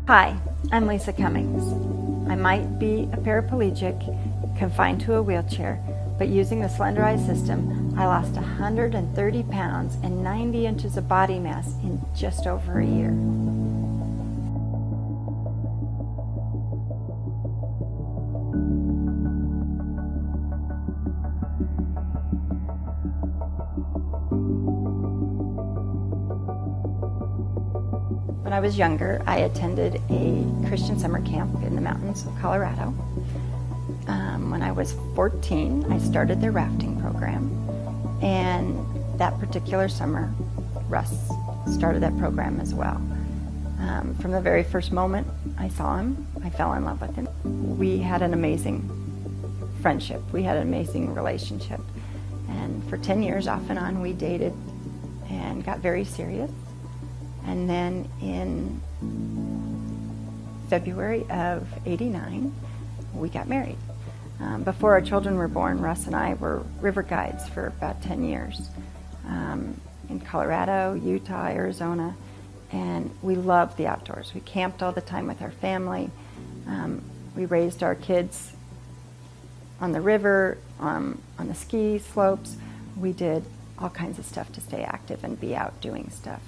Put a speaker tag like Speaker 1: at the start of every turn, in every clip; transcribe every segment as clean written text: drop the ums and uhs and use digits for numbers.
Speaker 1: Hi, I'm Lisa Cummings. I might be a paraplegic, confined to a wheelchair, but using the slenderized system, I lost 130 pounds and 90 inches of body mass in just over a year. When I was younger, I attended a Christian summer camp in the mountains of Colorado. When I was 14, I started their rafting program, and that particular summer, Russ started that program as well. From the very first moment I saw him, I fell in love with him. We had an amazing friendship. We had an amazing relationship. And for 10 years, off and on, we dated and got very serious. And then in February of '89, we got married. Before our children were born, Russ and I were river guides for about 10 years in Colorado, Utah, Arizona, and we loved the outdoors. We camped all the time with our family. We raised our kids on the river, on the ski slopes. We did all kinds of stuff to stay active and be out doing stuff.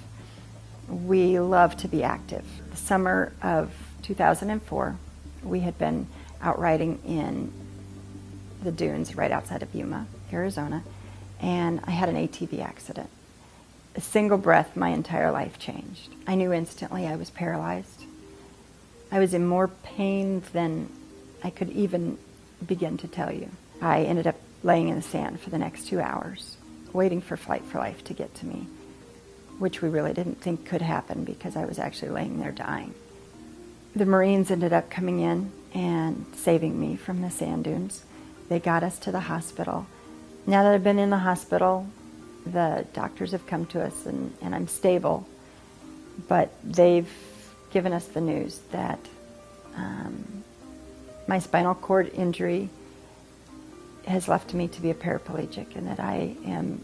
Speaker 1: We love to be active. The summer of 2004, we had been out riding in the dunes right outside of Yuma, Arizona, and I had an ATV accident. A single breath, my entire life changed. I knew instantly I was paralyzed. I was in more pain than I could even begin to tell you. I ended up laying in the sand for the next 2 hours, waiting for Flight for Life to get to me, which we really didn't think could happen because I was actually laying there dying. The Marines ended up coming in and saving me from the sand dunes. They got us to the hospital. Now that I've been in the hospital, the doctors have come to us and I'm stable, but they've given us the news that my spinal cord injury has left me to be a paraplegic and that I am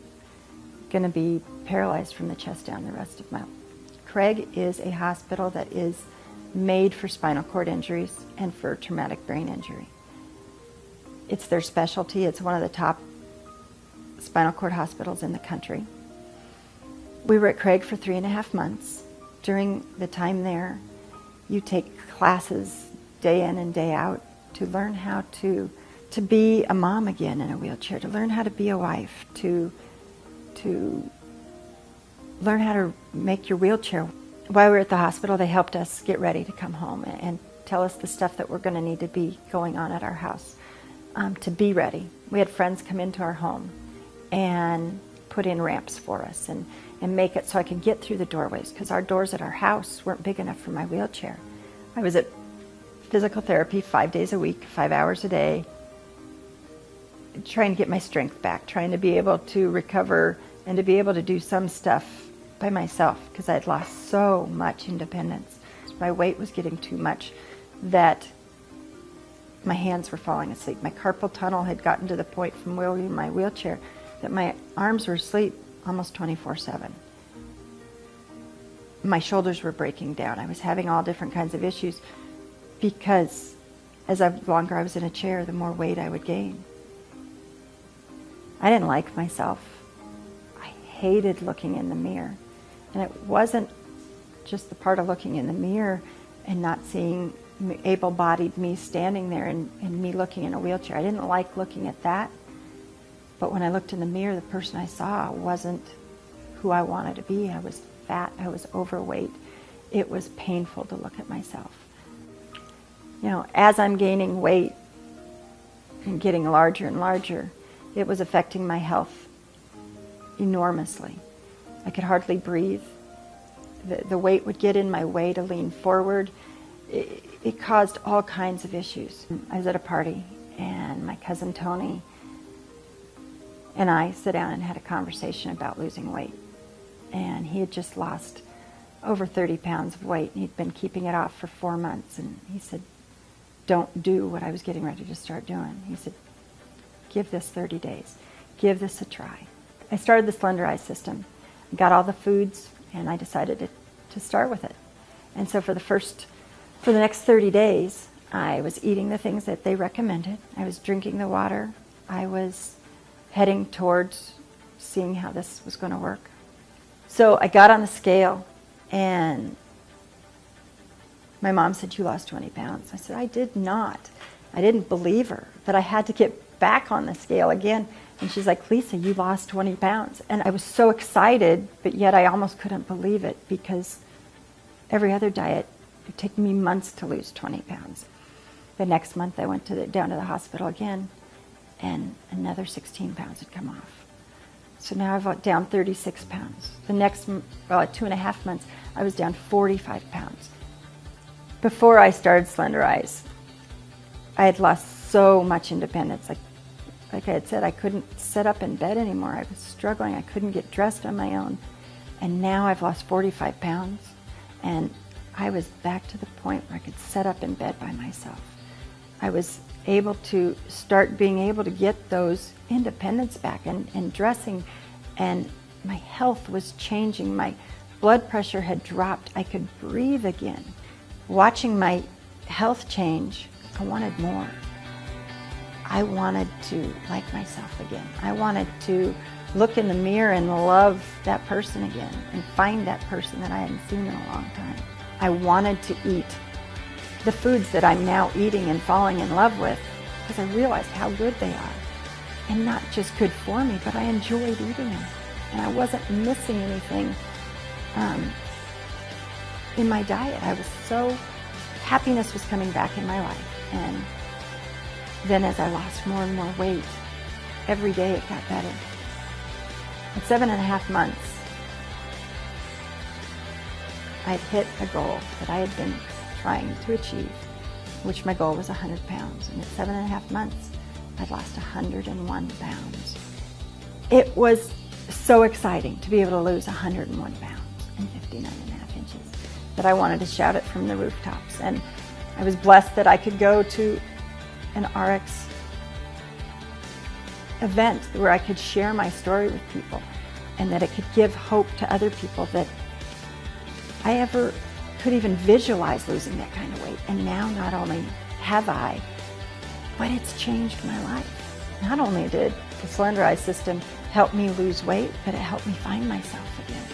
Speaker 1: going to be paralyzed from the chest down the rest of my life. Craig is a hospital that is made for spinal cord injuries and for traumatic brain injury. It's their specialty. It's one of the top spinal cord hospitals in the country. We were at Craig for 3.5 months. During the time there, you take classes day in and day out to learn how to be a mom again in a wheelchair, to learn how to be a wife, to learn how to make your wheelchair. While we were at the hospital, they helped us get ready to come home and tell us the stuff that we're going to need to be going on at our house to be ready. We had friends come into our home and put in ramps for us and make it so I could get through the doorways because our doors at our house weren't big enough for my wheelchair. I was at physical therapy 5 days a week, 5 hours a day, trying to get my strength back, trying to be able to recover and to be able to do some stuff by myself because I had lost so much independence. My weight was getting too much that my hands were falling asleep. My carpal tunnel had gotten to the point from wielding my wheelchair that my arms were asleep almost 24/7. My shoulders were breaking down. I was having all different kinds of issues because the longer I was in a chair, the more weight I would gain. I didn't like myself. I hated looking in the mirror. And it wasn't just the part of looking in the mirror and not seeing able-bodied me standing there and me looking in a wheelchair. I didn't like looking at that. But when I looked in the mirror, the person I saw wasn't who I wanted to be. I was fat. I was overweight. It was painful to look at myself. You know, as I'm gaining weight and getting larger and larger, it was affecting my health enormously. I could hardly breathe. The weight would get in my way to lean forward. It caused all kinds of issues. I was at a party and my cousin Tony and I sat down and had a conversation about losing weight. And he had just lost over 30 pounds of weight. He'd been keeping it off for 4 months. And he said, don't do what I was getting ready to start doing. He said, give this 30 days. Give this a try. I started the slenderized system. Got all the foods, and I decided to start with it. And so for the first For the next 30 days, I was eating the things that they recommended. I was drinking the water. I was heading towards seeing how this was going to work. So I got on the scale, and my mom said, "You lost 20 pounds." I said, "I did not." I didn't believe her, that I had to get back on the scale again. And she's like, "Lisa, you lost 20 pounds. And I was so excited, but yet I almost couldn't believe it, because every other diet, it took me months to lose 20 pounds. The next month I went down to the hospital again, and another 16 pounds had come off. So now I've down 36 pounds. The next 2.5 months, I was down 45 pounds. Before I started Slenderize, I had lost so much independence. Like I had said, I couldn't sit up in bed anymore. I was struggling. I couldn't get dressed on my own. And now I've lost 45 pounds, and I was back to the point where I could sit up in bed by myself. I was able to start being able to get those independence back and dressing, and my health was changing. My blood pressure had dropped. I could breathe again. Watching my health change, I wanted more. I wanted to like myself again. I wanted to look in the mirror and love that person again and find that person that I hadn't seen in a long time. I wanted to eat the foods that I'm now eating and falling in love with, because I realized how good they are. And not just good for me, but I enjoyed eating them. And I wasn't missing anything in my diet. Happiness was coming back in my life. And then as I lost more and more weight, every day it got better. At 7.5 months, I'd hit a goal that I had been trying to achieve, which my goal was 100 pounds. And at 7.5 months, I'd lost 101 pounds. It was so exciting to be able to lose 101 pounds and 59.5 inches that I wanted to shout it from the rooftops. And I was blessed that I could go to an RX event where I could share my story with people, and that it could give hope to other people that I ever could even visualize losing that kind of weight. And now not only have I, but it's changed my life. Not only did the Slenderize system help me lose weight, but it helped me find myself again.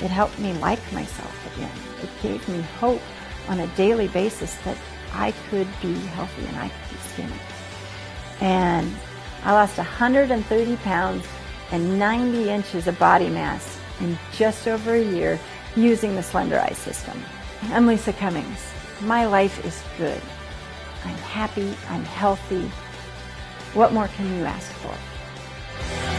Speaker 1: It helped me like myself again. It gave me hope on a daily basis that I could be healthy and I could be skinny. And I lost 130 pounds and 90 inches of body mass in just over a year using the Slenderize system. I'm Lisa Cummings. My life is good. I'm happy, I'm healthy. What more can you ask for?